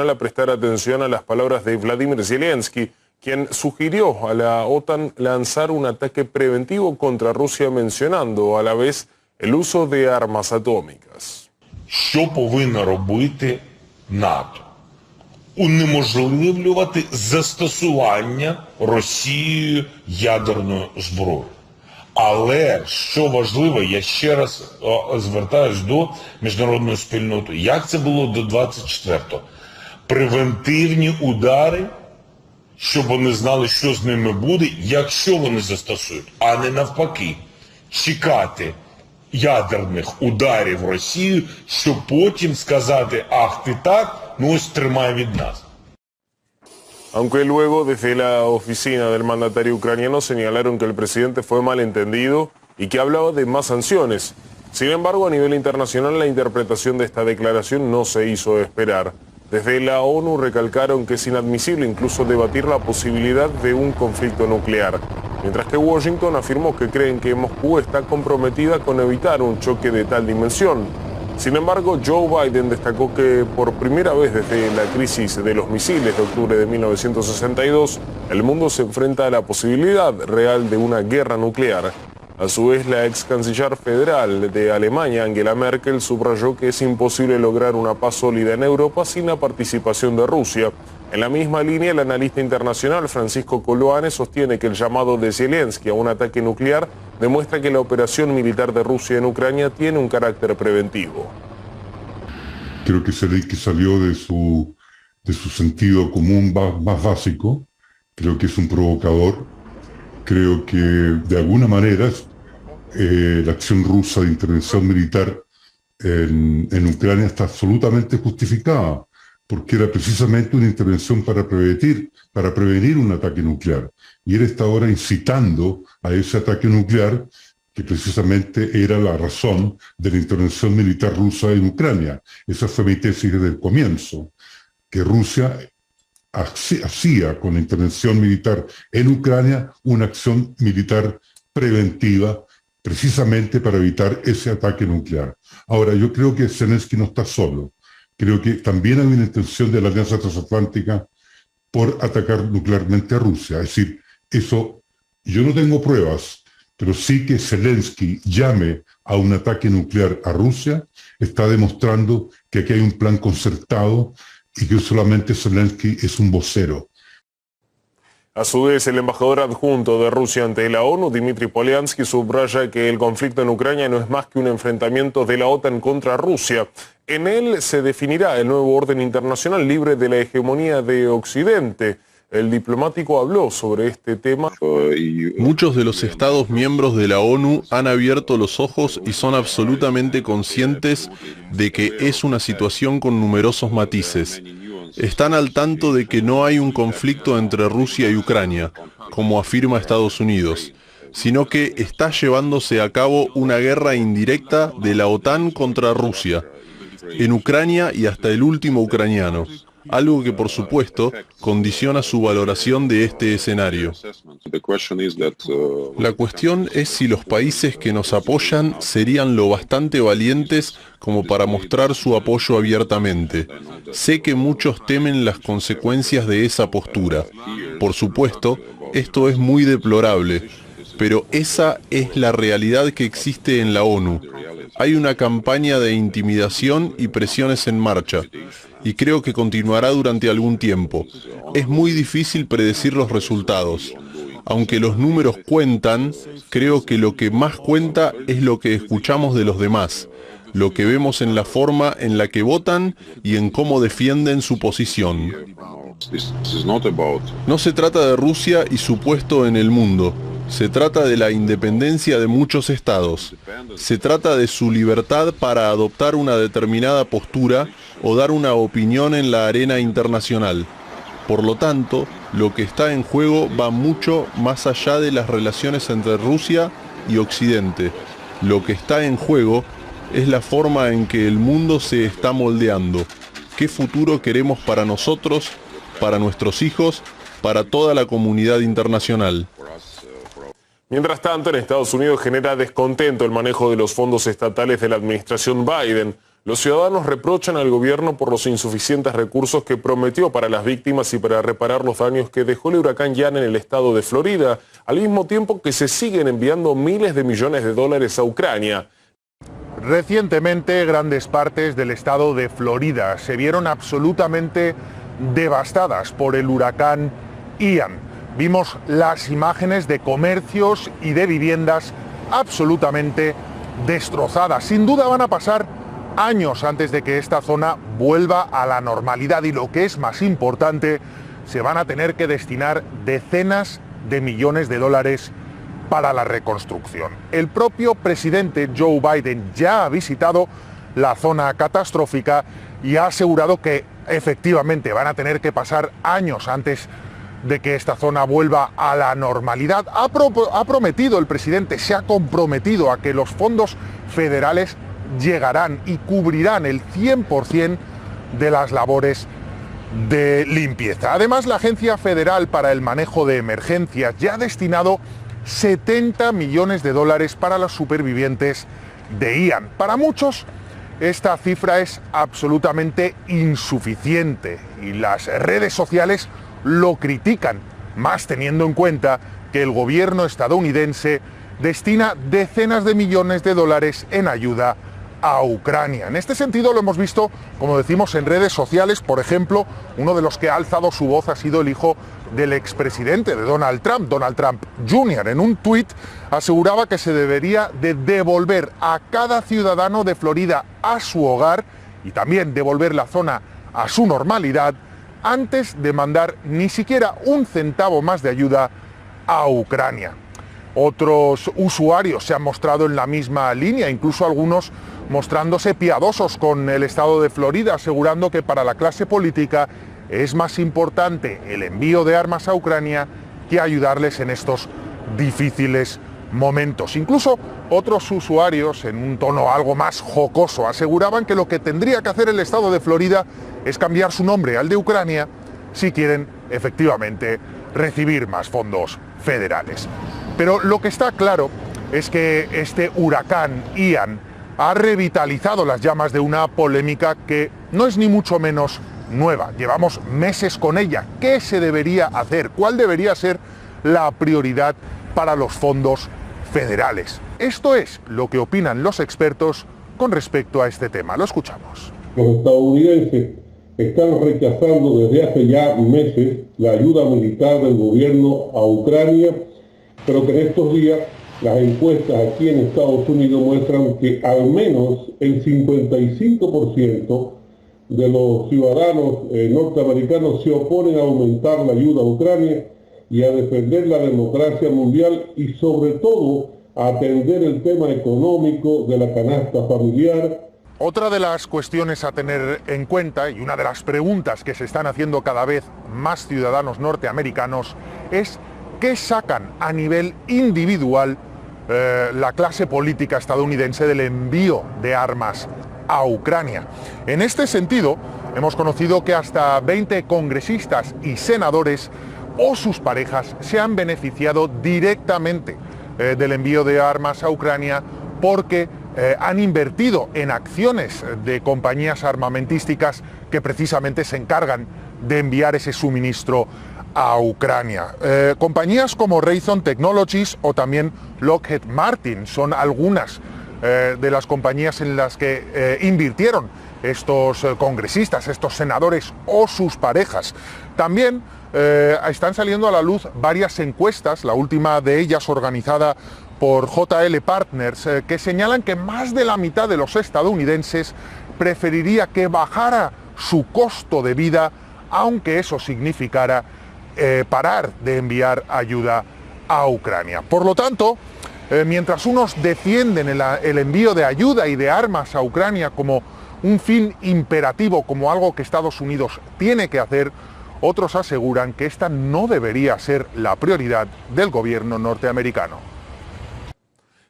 a prestar atención a las palabras de Vladimir Zelensky, quien sugirió a la OTAN lanzar un ataque preventivo contra Rusia, mencionando a la vez el uso de armas atómicas. Що повинно робити НАТО? Унеможливлювати застосування Росією ядерної зброї. Але, що важливо, я ще раз звертаюсь до міжнародної спільноти. Як це було до 24-го? Превентивні удари, щоб вони знали, що з ними буде, якщо вони застосують, а не навпаки. Чекати ядерних ударів Росію, щоб потім сказати, ах ти так, ну ось тримай від нас. Aunque luego desde la oficina del mandatario ucraniano señalaron que el presidente fue malentendido y que hablaba de más sanciones. Sin embargo, a nivel internacional la interpretación de esta declaración no se hizo esperar. Desde la ONU recalcaron que es inadmisible incluso debatir la posibilidad de un conflicto nuclear, mientras que Washington afirmó que creen que Moscú está comprometida con evitar un choque de tal dimensión. Sin embargo, Joe Biden destacó que por primera vez desde la crisis de los misiles de octubre de 1962, el mundo se enfrenta a la posibilidad real de una guerra nuclear. A su vez, la ex canciller federal de Alemania, Angela Merkel, subrayó que es imposible lograr una paz sólida en Europa sin la participación de Rusia. En la misma línea, el analista internacional Francisco Coloane sostiene que el llamado de Zelensky a un ataque nuclear demuestra que la operación militar de Rusia en Ucrania tiene un carácter preventivo. Creo que Zelensky salió de su sentido común más básico. Creo que es un provocador. Creo que de alguna manera la acción rusa de intervención militar en Ucrania está absolutamente justificada, porque era precisamente una intervención para prevenir un ataque nuclear. Y él está ahora incitando a ese ataque nuclear, que precisamente era la razón de la intervención militar rusa en Ucrania. Esa fue mi tesis desde el comienzo, que Rusia hacía con la intervención militar en Ucrania una acción militar preventiva, precisamente para evitar ese ataque nuclear. Ahora, yo creo que Zelensky no está solo. Creo que también hay una intención de la Alianza Transatlántica por atacar nuclearmente a Rusia. Es decir, eso, yo no tengo pruebas, pero sí que Zelensky llame a un ataque nuclear a Rusia, está demostrando que aquí hay un plan concertado y que solamente Zelensky es un vocero. A su vez, el embajador adjunto de Rusia ante la ONU, Dmitry Polyansky, subraya que el conflicto en Ucrania no es más que un enfrentamiento de la OTAN contra Rusia. En él se definirá el nuevo orden internacional libre de la hegemonía de Occidente. El diplomático habló sobre este tema. Muchos de los Estados miembros de la ONU han abierto los ojos y son absolutamente conscientes de que es una situación con numerosos matices. Están al tanto de que no hay un conflicto entre Rusia y Ucrania, como afirma Estados Unidos, sino que está llevándose a cabo una guerra indirecta de la OTAN contra Rusia, en Ucrania y hasta el último ucraniano, algo que por supuesto condiciona su valoración de este escenario. La cuestión es si los países que nos apoyan serían lo bastante valientes como para mostrar su apoyo abiertamente. Sé que muchos temen las consecuencias de esa postura. Por supuesto, esto es muy deplorable, pero esa es la realidad que existe en la ONU. Hay una campaña de intimidación y presiones en marcha, y creo que continuará durante algún tiempo. Es muy difícil predecir los resultados. Aunque los números cuentan, creo que lo que más cuenta es lo que escuchamos de los demás, lo que vemos en la forma en la que votan y en cómo defienden su posición. No se trata de Rusia y su puesto en el mundo. Se trata de la independencia de muchos estados. Se trata de su libertad para adoptar una determinada postura o dar una opinión en la arena internacional. Por lo tanto, lo que está en juego va mucho más allá de las relaciones entre Rusia y Occidente. Lo que está en juego es la forma en que el mundo se está moldeando. ¿Qué futuro queremos para nosotros, para nuestros hijos, para toda la comunidad internacional? Mientras tanto, en Estados Unidos genera descontento el manejo de los fondos estatales de la administración Biden. Los ciudadanos reprochan al gobierno por los insuficientes recursos que prometió para las víctimas y para reparar los daños que dejó el huracán Ian en el estado de Florida, al mismo tiempo que se siguen enviando miles de millones de dólares a Ucrania. Recientemente, grandes partes del estado de Florida se vieron absolutamente devastadas por el huracán Ian. Vimos las imágenes de comercios y de viviendas absolutamente destrozadas. Sin duda van a pasar años antes de que esta zona vuelva a la normalidad y, lo que es más importante, se van a tener que destinar decenas de millones de dólares para la reconstrucción. El propio presidente Joe Biden ya ha visitado la zona catastrófica y ha asegurado que efectivamente van a tener que pasar años antes de que esta zona vuelva a la normalidad. Ha prometido el presidente, se ha comprometido a que los fondos federales llegarán y cubrirán el 100% de las labores de limpieza. Además, la Agencia Federal para el Manejo de Emergencias ya ha destinado 70 millones de dólares para los supervivientes de Ian. Para muchos, esta cifra es absolutamente insuficiente y las redes sociales lo critican, más teniendo en cuenta que el gobierno estadounidense destina decenas de millones de dólares en ayuda a Ucrania. En este sentido lo hemos visto, como decimos, en redes sociales. Por ejemplo, uno de los que ha alzado su voz ha sido el hijo del expresidente de Donald Trump Jr. En un tuit aseguraba que se debería de devolver a cada ciudadano de Florida a su hogar y también devolver la zona a su normalidad antes de mandar ni siquiera un centavo más de ayuda a Ucrania. Otros usuarios se han mostrado en la misma línea, incluso algunos mostrándose piadosos con el estado de Florida, asegurando que para la clase política es más importante el envío de armas a Ucrania que ayudarles en estos difíciles momentos. Incluso otros usuarios, en un tono algo más jocoso, aseguraban que lo que tendría que hacer el estado de Florida es cambiar su nombre al de Ucrania si quieren efectivamente recibir más fondos federales. Pero lo que está claro es que este huracán Ian ha revitalizado las llamas de una polémica que no es ni mucho menos nueva. Llevamos meses con ella. ¿Qué se debería hacer? ¿Cuál debería ser la prioridad para los fondos federales? Esto es lo que opinan los expertos con respecto a este tema. Lo escuchamos. Los estadounidenses están rechazando desde hace ya meses la ayuda militar del gobierno a Ucrania, pero que en estos días las encuestas aquí en Estados Unidos muestran que al menos el 55% de los ciudadanos norteamericanos se oponen a aumentar la ayuda a Ucrania y a defender la democracia mundial y sobre todo a atender el tema económico de la canasta familiar. Otra de las cuestiones a tener en cuenta y una de las preguntas que se están haciendo cada vez más ciudadanos norteamericanos es ¿qué sacan a nivel individual la clase política estadounidense del envío de armas a Ucrania? En este sentido, hemos conocido que hasta 20 congresistas y senadores o sus parejas se han beneficiado directamente del envío de armas a Ucrania porque han invertido en acciones de compañías armamentísticas que precisamente se encargan de enviar ese suministro a Ucrania. Compañías como Raytheon Technologies o también Lockheed Martin son algunas de las compañías en las que invirtieron estos congresistas, estos senadores o sus parejas. También están saliendo a la luz varias encuestas, la última de ellas organizada por JL Partners, que señalan que más de la mitad de los estadounidenses preferiría que bajara su costo de vida, aunque eso significara parar de enviar ayuda a Ucrania. Por lo tanto, mientras unos defienden el envío de ayuda y de armas a Ucrania como un fin imperativo, como algo que Estados Unidos tiene que hacer, otros aseguran que esta no debería ser la prioridad del gobierno norteamericano.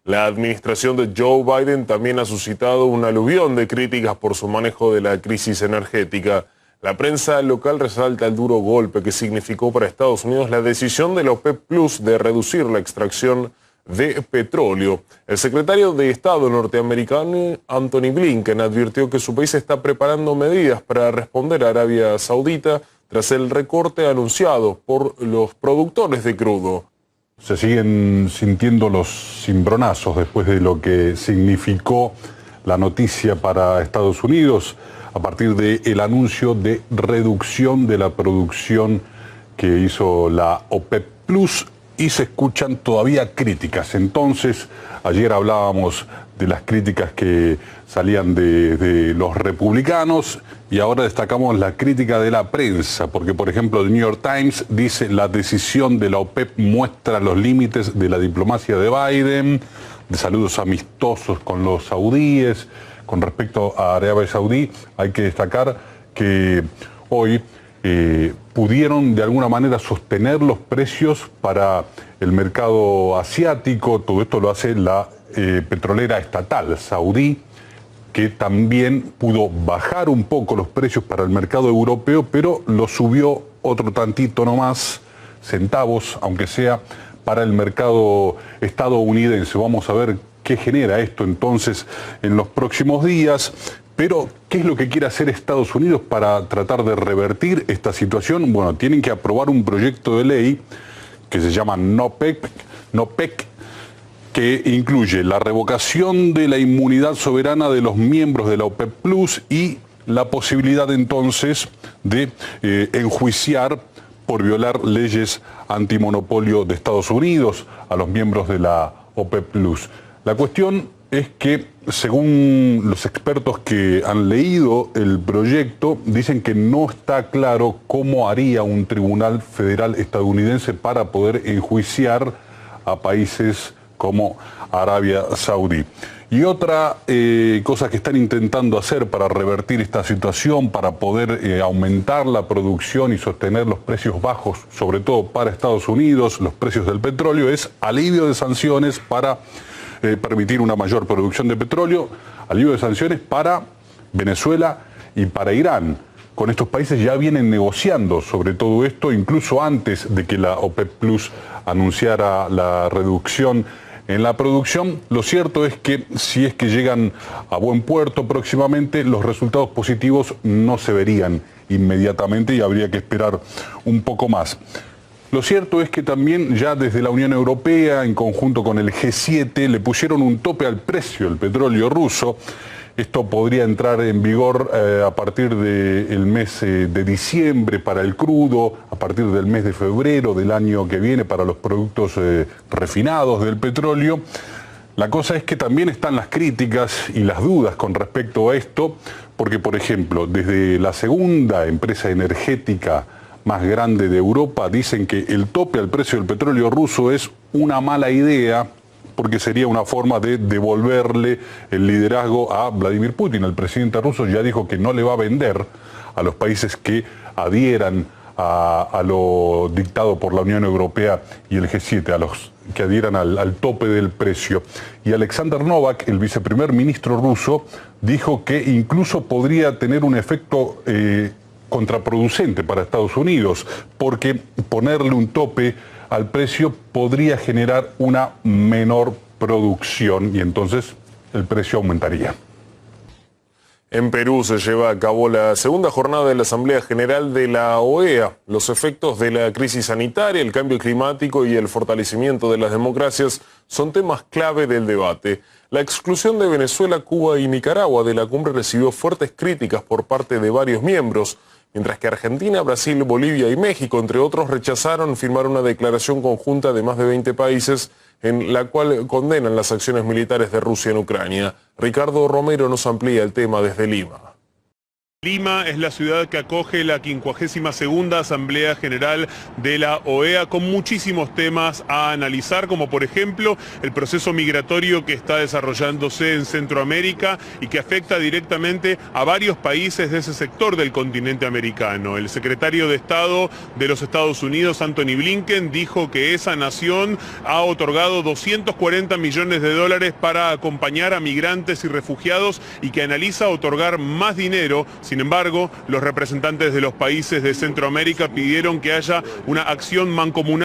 La administración de Joe Biden también ha suscitado un aluvión de críticas por su manejo de la crisis energética. La prensa local resalta el duro golpe que significó para Estados Unidos la decisión de la OPEP Plus de reducir la extracción de petróleo. El secretario de Estado norteamericano, Anthony Blinken, advirtió que su país está preparando medidas para responder a Arabia Saudita tras el recorte anunciado por los productores de crudo. Se siguen sintiendo los cimbronazos después de lo que significó la noticia para Estados Unidos a partir del anuncio de reducción de la producción que hizo la OPEP Plus, y se escuchan todavía críticas. Entonces, ayer hablábamos de las críticas que salían de los republicanos y ahora destacamos la crítica de la prensa, porque por ejemplo el New York Times dice: la decisión de la OPEP muestra los límites de la diplomacia de Biden, de saludos amistosos con los saudíes. Con respecto a Arabia Saudí, hay que destacar que hoy pudieron de alguna manera sostener los precios para el mercado asiático. Todo esto lo hace la petrolera estatal saudí, que también pudo bajar un poco los precios para el mercado europeo, pero lo subió otro tantito nomás, centavos, aunque sea, para el mercado estadounidense. Vamos a ver qué genera esto entonces en los próximos días. Pero, ¿qué es lo que quiere hacer Estados Unidos para tratar de revertir esta situación? Bueno, tienen que aprobar un proyecto de ley que se llama NOPEC, que incluye la revocación de la inmunidad soberana de los miembros de la OPEP Plus y la posibilidad entonces de enjuiciar por violar leyes antimonopolio de Estados Unidos a los miembros de la OPEP Plus. La cuestión es que, según los expertos que han leído el proyecto, dicen que no está claro cómo haría un tribunal federal estadounidense para poder enjuiciar a países como Arabia Saudí. Y otra cosa que están intentando hacer para revertir esta situación, para poder aumentar la producción y sostener los precios bajos, sobre todo para Estados Unidos, los precios del petróleo, es alivio de sanciones para permitir una mayor producción de petróleo, alivio de sanciones para Venezuela y para Irán. Con estos países ya vienen negociando sobre todo esto, incluso antes de que la OPEP Plus anunciara la reducción en la producción. Lo cierto es que si es que llegan a buen puerto próximamente, los resultados positivos no se verían inmediatamente y habría que esperar un poco más. Lo cierto es que también ya desde la Unión Europea, en conjunto con el G7, le pusieron un tope al precio del petróleo ruso. Esto podría entrar en vigor a partir del mes de diciembre para el crudo, a partir del mes de febrero del año que viene para los productos refinados del petróleo. La cosa es que también están las críticas y las dudas con respecto a esto, porque por ejemplo, desde la segunda empresa energética más grande de Europa dicen que el tope al precio del petróleo ruso es una mala idea, porque sería una forma de devolverle el liderazgo a Vladimir Putin. El presidente ruso ya dijo que no le va a vender a los países que adhieran a lo dictado por la Unión Europea y el G7, a los que adhieran al tope del precio. Y Alexander Novak, el viceprimer ministro ruso, dijo que incluso podría tener un efecto contraproducente para Estados Unidos, porque ponerle un tope al precio podría generar una menor producción y entonces el precio aumentaría. En Perú se lleva a cabo la segunda jornada de la Asamblea General de la OEA. Los efectos de la crisis sanitaria, el cambio climático y el fortalecimiento de las democracias son temas clave del debate. La exclusión de Venezuela, Cuba y Nicaragua de la cumbre recibió fuertes críticas por parte de varios miembros, mientras que Argentina, Brasil, Bolivia y México, entre otros, rechazaron firmar una declaración conjunta de más de 20 países en la cual condenan las acciones militares de Rusia en Ucrania. Ricardo Romero nos amplía el tema desde Lima. Lima es la ciudad que acoge la 52ª Asamblea General de la OEA, con muchísimos temas a analizar, como por ejemplo el proceso migratorio que está desarrollándose en Centroamérica y que afecta directamente a varios países de ese sector del continente americano. El secretario de Estado de los Estados Unidos, Anthony Blinken, dijo que esa nación ha otorgado $240 millones para acompañar a migrantes y refugiados y que analiza otorgar más dinero. Sin embargo, los representantes de los países de Centroamérica pidieron que haya una acción mancomunada